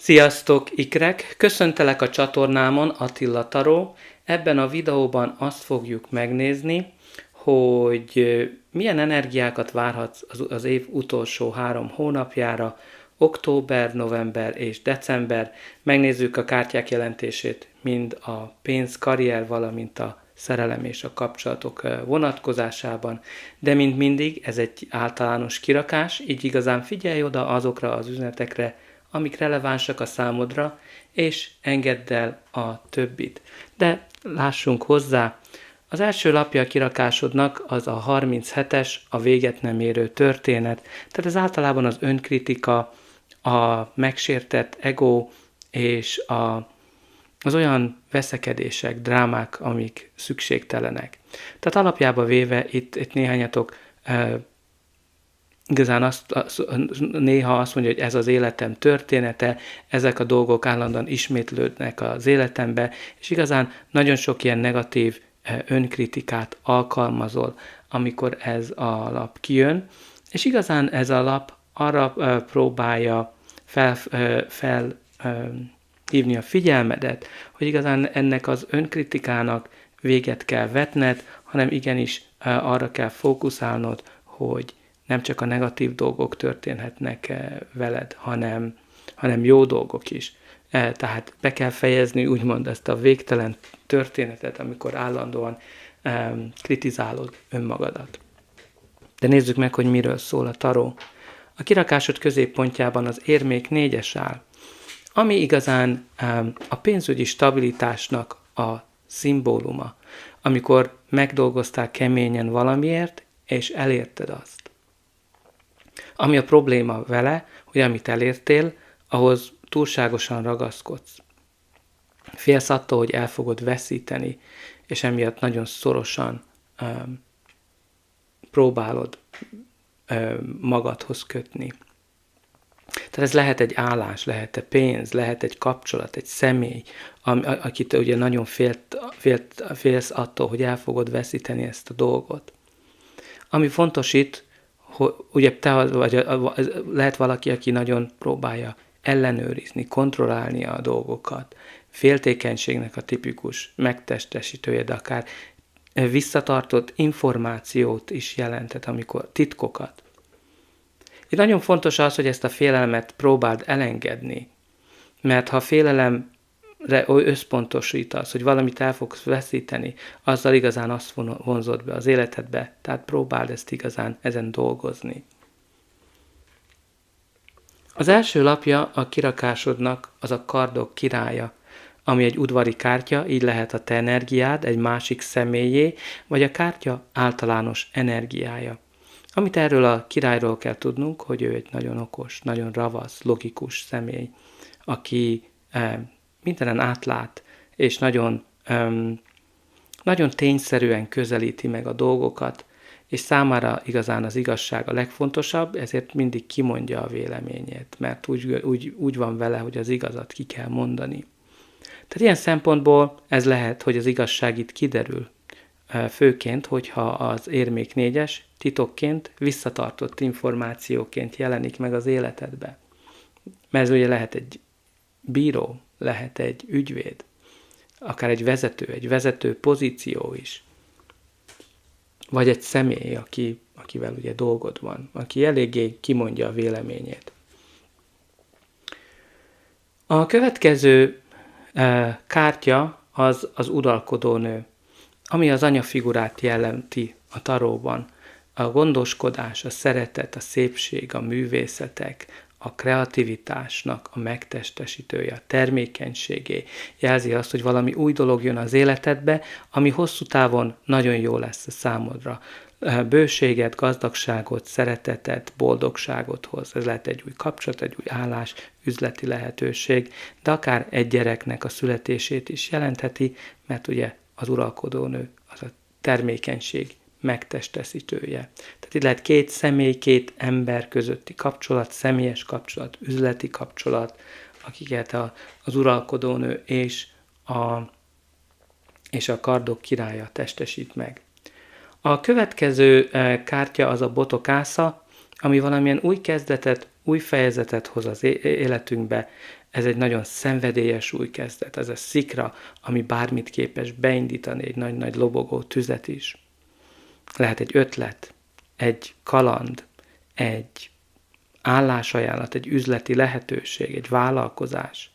Sziasztok, ikrek! Köszöntelek a csatornámon, Attila Taró. Ebben a videóban azt fogjuk megnézni, hogy milyen energiákat várhatsz az év utolsó 3 hónapjára, október, november és december. Megnézzük a kártyák jelentését mind a pénz, karrier, valamint a szerelem és a kapcsolatok vonatkozásában, de mint mindig ez egy általános kirakás, így igazán figyelj oda azokra az üzenetekre, amik relevánsak a számodra, és engedd el a többit. De lássunk hozzá, az első lapja a kirakásodnak az a 37-es, a véget nem érő történet, tehát ez általában az önkritika, a megsértett ego és az olyan veszekedések, drámák, amik szükségtelenek. Tehát alapjába véve itt néhányatok igazán néha azt mondja, hogy ez az életem története, ezek a dolgok állandóan ismétlődnek az életembe, és igazán nagyon sok ilyen negatív önkritikát alkalmazol, amikor ez a lap kijön, és igazán ez a lap arra próbálja felhívni a figyelmedet, hogy igazán ennek az önkritikának véget kell vetned, hanem igenis arra kell fókuszálnod, hogy nem csak a negatív dolgok történhetnek veled, hanem jó dolgok is. Tehát be kell fejezni úgymond ezt a végtelen történetet, amikor állandóan kritizálod önmagadat. De nézzük meg, hogy miről szól a taró. A kirakásod középpontjában az érmék 4-es áll, ami igazán a pénzügyi stabilitásnak a szimbóluma, amikor megdolgoztál keményen valamiért, és elérted azt. Ami a probléma vele, hogy amit elértél, ahhoz túlságosan ragaszkodsz. Félsz attól, hogy el fogod veszíteni, és emiatt nagyon szorosan próbálod magadhoz kötni. Tehát ez lehet egy állás, lehet egy pénz, lehet egy kapcsolat, egy személy, akit ugye nagyon félsz attól, hogy el fogod veszíteni ezt a dolgot. Ami fontos itt, hogy ugye lehet valaki, aki nagyon próbálja ellenőrizni, kontrollálni a dolgokat. Féltékenységnek a tipikus megtestesítője, de akár visszatartott információt is jelentett, amikor titkokat. Itt nagyon fontos az, hogy ezt a félelmet próbáld elengedni, mert ha félelemre összpontosítasz, hogy valamit el fogsz veszíteni, azzal igazán azt vonzod be az életedbe, tehát próbáld ezt igazán ezen dolgozni. Az első lapja a kirakásodnak az a kardok királya, ami egy udvari kártya, így lehet a te energiád egy másik személyé, vagy a kártya általános energiája. Amit erről a királyról kell tudnunk, hogy ő egy nagyon okos, nagyon ravasz, logikus személy, aki mindenen átlát, és nagyon tényszerűen közelíti meg a dolgokat, és számára igazán az igazság a legfontosabb, ezért mindig kimondja a véleményét, mert úgy van vele, hogy az igazat ki kell mondani. Tehát ilyen szempontból ez lehet, hogy az igazság itt kiderül, főként, hogyha az érmék 4-es titokként, visszatartott információként jelenik meg az életedbe. Mert ez ugye lehet egy bíró, lehet egy ügyvéd, akár egy vezető pozíció is, vagy egy személy, akivel ugye dolgod van, aki eléggé kimondja a véleményét. A következő kártya az uralkodónő, ami az anyafigurát jelenti a taróban. A gondoskodás, a szeretet, a szépség, a művészetek, a kreativitásnak a megtestesítője, a termékenységé. Jelzi azt, hogy valami új dolog jön az életedbe, ami hosszú távon nagyon jó lesz a számodra. Bőséget, gazdagságot, szeretetet, boldogságot hoz. Ez lehet egy új kapcsolat, egy új állás, üzleti lehetőség, de akár egy gyereknek a születését is jelentheti, mert ugye az uralkodónő az a termékenység megtestesítője. Tehát itt lehet 2 személy, 2 ember közötti kapcsolat, személyes kapcsolat, üzleti kapcsolat, akiket az uralkodónő és a kardok királya testesít meg. A következő kártya az a botokásza, ami valamilyen új kezdetet, új fejezetet hoz az életünkbe. ez egy nagyon szenvedélyes új kezdet, ez a szikra, ami bármit képes beindítani, egy nagy-nagy lobogó tüzet is. Lehet egy ötlet, egy kaland, egy állásajánlat, egy üzleti lehetőség, egy vállalkozás,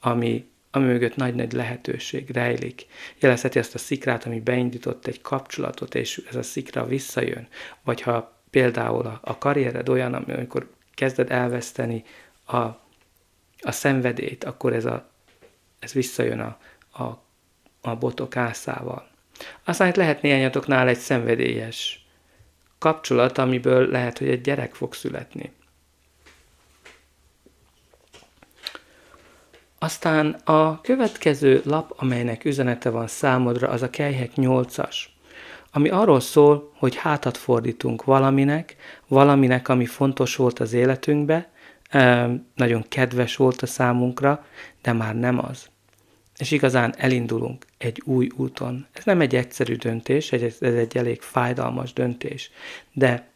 ami mögött nagy-nagy lehetőség rejlik. Jelezheti azt a szikrát, ami beindított egy kapcsolatot, és ez a szikra visszajön. Vagy ha például a karriered olyan, amikor kezded elveszteni a szenvedélyt, akkor ez visszajön a botok ászával. Aztán itt lehet néhányatoknál egy szenvedélyes kapcsolat, amiből lehet, hogy egy gyerek fog születni. Aztán a következő lap, amelynek üzenete van számodra, az a Kelyhek 8-as, ami arról szól, hogy hátat fordítunk valaminek, ami fontos volt az életünkbe, nagyon kedves volt a számunkra, de már nem az. És igazán elindulunk egy új úton. Ez nem egy egyszerű döntés, ez egy elég fájdalmas döntés, de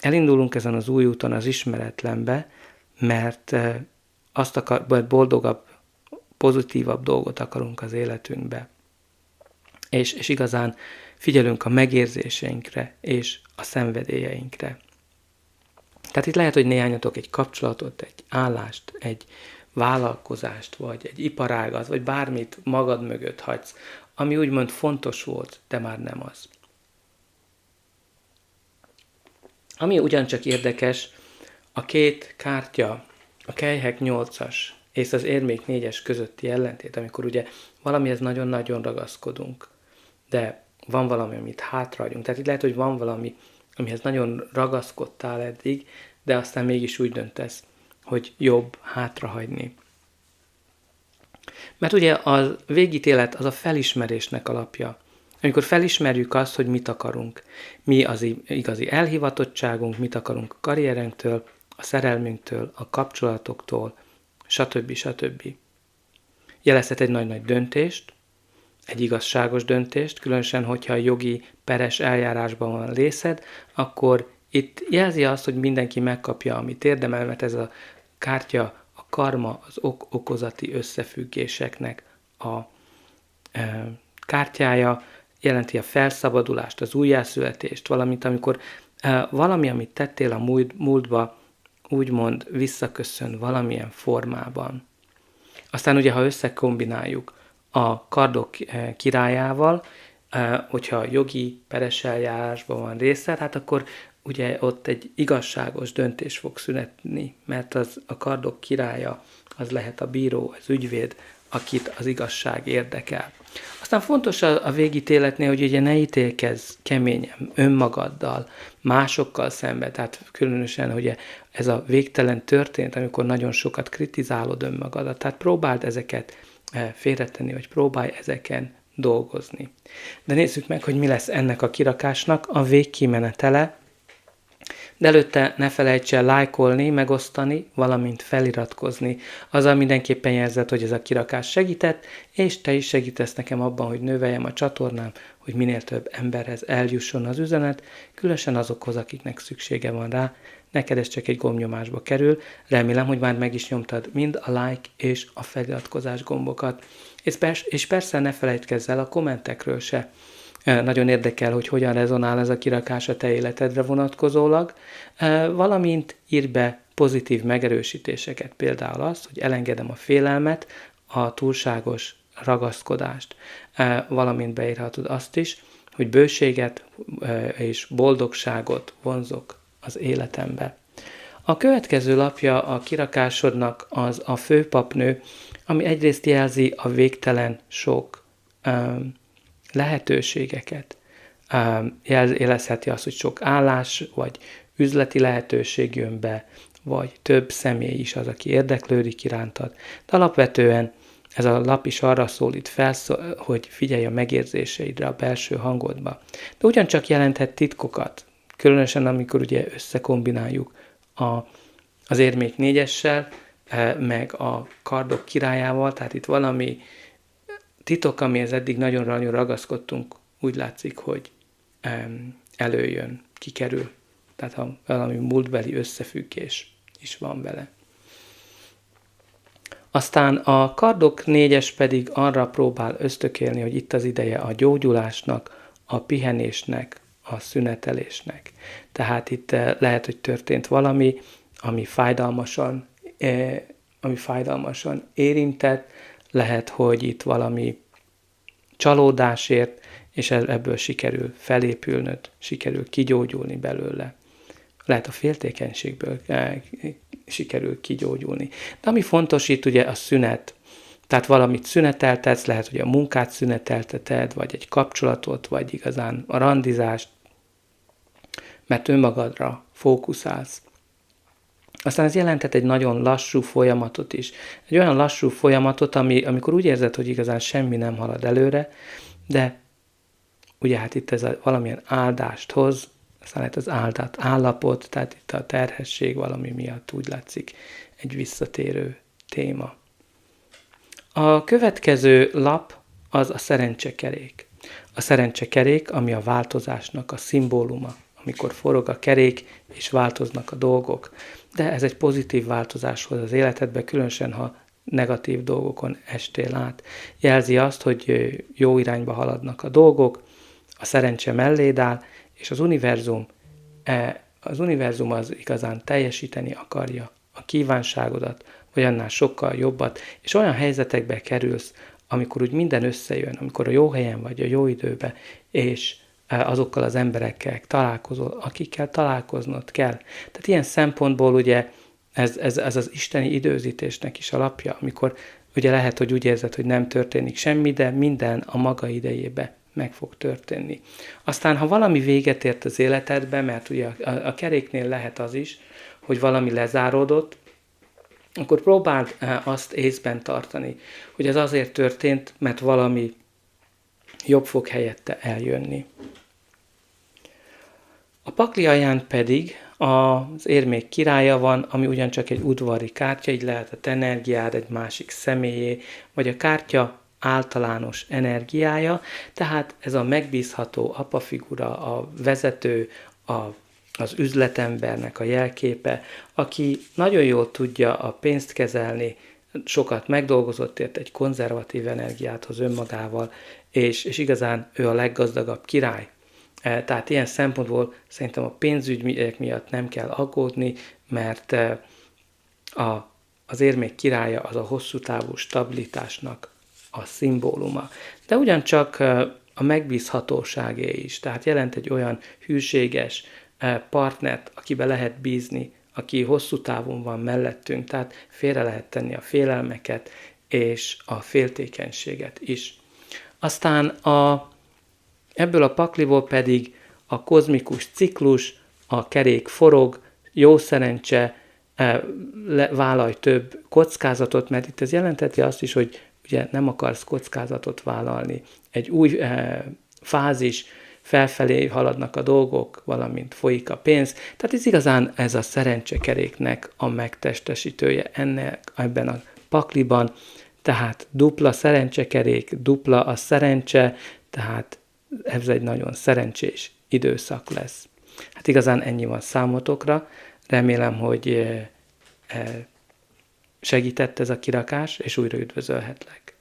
elindulunk ezen az új úton az ismeretlenbe, mert boldogabb, pozitívabb dolgot akarunk az életünkbe. És igazán figyelünk a megérzéseinkre és a szenvedélyeinkre. Tehát itt lehet, hogy néhányatok egy kapcsolatot, egy állást, egy vállalkozást, vagy egy iparágat, vagy bármit magad mögött hagysz, ami úgymond fontos volt, de már nem az. Ami ugyancsak érdekes, a két kártya, a Kelyhek 8-as és az Érmék 4-es közötti ellentét, amikor ugye valamihez nagyon-nagyon ragaszkodunk, de van valami, amit hátrahagyunk. Tehát itt lehet, hogy van valami, amihez nagyon ragaszkodtál eddig, de aztán mégis úgy döntesz, hogy jobb hátrahagyni. Mert ugye a végítélet az a felismerésnek alapja. Amikor felismerjük azt, hogy mit akarunk, mi az igazi elhivatottságunk, mit akarunk a karrierünktől, a szerelmünktől, a kapcsolatoktól, stb. Jelezhet egy nagy-nagy döntést, egy igazságos döntést, különösen, hogyha a jogi peres eljárásban van részed, akkor itt jelzi azt, hogy mindenki megkapja, amit érdemel, mert ez a kártya a karma, az okozati összefüggéseknek a kártyája, jelenti a felszabadulást, az újjászületést, valamint amikor valami, amit tettél a múltba, úgymond visszaköszön valamilyen formában. Aztán ugye, ha összekombináljuk a kardok királyával, hogyha jogi peres eljárásban van része, hát akkor ugye ott egy igazságos döntés fog születni, mert a kardok királya az lehet a bíró, az ügyvéd, akit az igazság érdekel. Aztán fontos a végítéletnél, hogy ugye ne ítélkezz keményen önmagaddal, másokkal szemben, tehát különösen, hogy ez a végtelen történet, amikor nagyon sokat kritizálod önmagadat, tehát próbáld ezeket félretenni, vagy próbálj ezeken dolgozni. De nézzük meg, hogy mi lesz ennek a kirakásnak a végkimenetele, de előtte ne felejts el lájkolni, megosztani, valamint feliratkozni. Azzal mindenképpen jelzed, hogy ez a kirakás segített, és te is segítesz nekem abban, hogy növeljem a csatornám, hogy minél több emberhez eljusson az üzenet, különösen azokhoz, akiknek szüksége van rá. Neked ez csak egy gombnyomásba kerül. Remélem, hogy már meg is nyomtad mind a like és a feliratkozás gombokat. És persze ne felejtkezz el a kommentekről se. Nagyon érdekel, hogy hogyan rezonál ez a kirakás a te életedre vonatkozólag, valamint írj be pozitív megerősítéseket, például azt, hogy elengedem a félelmet, a túlságos ragaszkodást, valamint beírhatod azt is, hogy bőséget és boldogságot vonzok az életembe. A következő lapja a kirakásodnak az a főpapnő, ami egyrészt jelzi a végtelen sok lehetőségeket. Jelezheti azt, hogy sok állás, vagy üzleti lehetőség jön be, vagy több személy is az, aki érdeklődik irántad. De alapvetően ez a lap is arra szólít fel, hogy figyelj a megérzéseidre, a belső hangodba. De ugyancsak jelenthet titkokat, különösen amikor ugye összekombináljuk az Érmék 4-essel, meg a kardok királyával, tehát itt valami titok, amihez eddig nagyon-nagyon ragaszkodtunk, úgy látszik, hogy előjön, kikerül. Tehát valami múltbeli összefüggés is van vele. Aztán a kardok 4-es pedig arra próbál ösztökélni, hogy itt az ideje a gyógyulásnak, a pihenésnek, a szünetelésnek. Tehát itt lehet, hogy történt valami, ami fájdalmasan érintett, lehet, hogy itt valami csalódásért, és ebből sikerül felépülnöd, sikerül kigyógyulni belőle. Lehet a féltékenységből sikerül kigyógyulni. De ami fontos itt ugye a szünet. Tehát valamit szüneteltetsz, lehet, hogy a munkát szünetelteted, vagy egy kapcsolatot, vagy igazán a randizást, mert önmagadra fókuszálsz. Aztán ez jelentett egy nagyon lassú folyamatot is. Egy olyan lassú folyamatot, amikor úgy érzed, hogy igazán semmi nem halad előre, de ugye hát itt ez valamilyen áldást hoz, aztán lehet az áldott állapot, tehát itt a terhesség valami miatt úgy látszik egy visszatérő téma. A következő lap az a szerencsekerék. A szerencsekerék, ami a változásnak a szimbóluma, amikor forog a kerék és változnak a dolgok. De ez egy pozitív változáshoz az életedbe, különösen ha negatív dolgokon estél át. Jelzi azt, hogy jó irányba haladnak a dolgok, a szerencse melléd áll, és az univerzum az igazán teljesíteni akarja a kívánságodat, vagy annál sokkal jobbat, és olyan helyzetekbe kerülsz, amikor úgy minden összejön, amikor a jó helyen vagy, a jó időben, és azokkal az emberekkel találkozol, akikkel találkoznod kell. Tehát ilyen szempontból ugye ez az isteni időzítésnek is alapja, amikor ugye lehet, hogy úgy érzed, hogy nem történik semmi, de minden a maga idejébe meg fog történni. Aztán, ha valami véget ért az életedbe, mert ugye a keréknél lehet az is, hogy valami lezáródott, akkor próbáld azt észben tartani, hogy ez azért történt, mert valami jobb fog helyette eljönni. A pakli alján pedig az érmék királya van, ami ugyancsak egy udvari kártya, így lehet a te energiád egy másik személyé, vagy a kártya általános energiája, tehát ez a megbízható apafigura, a vezető, az üzletembernek a jelképe, aki nagyon jól tudja a pénzt kezelni, sokat megdolgozott ért, egy konzervatív energiát hoz önmagával, és igazán ő a leggazdagabb király. Tehát ilyen szempontból szerintem a pénzügyek miatt nem kell aggódni, mert az érmék királya az a hosszú távú stabilitásnak a szimbóluma. De ugyancsak a megbízhatóságé is, tehát jelent egy olyan hűséges partnert, akibe lehet bízni, aki hosszú távon van mellettünk, tehát félre lehet tenni a félelmeket és a féltékenységet is. Aztán ebből a pakliból pedig a kozmikus ciklus, a kerék forog, jó szerencse, vállalj több kockázatot, mert itt ez jelenteti azt is, hogy ugye nem akarsz kockázatot vállalni. Egy új fázis, felfelé haladnak a dolgok, valamint folyik a pénz. Tehát ez igazán ez a szerencsekeréknek a megtestesítője ebben a pakliban. Tehát dupla szerencsekerék, dupla a szerencse, tehát ez egy nagyon szerencsés időszak lesz. Hát igazán ennyi van számotokra. Remélem, hogy segített ez a kirakás, és újra üdvözölhetlek.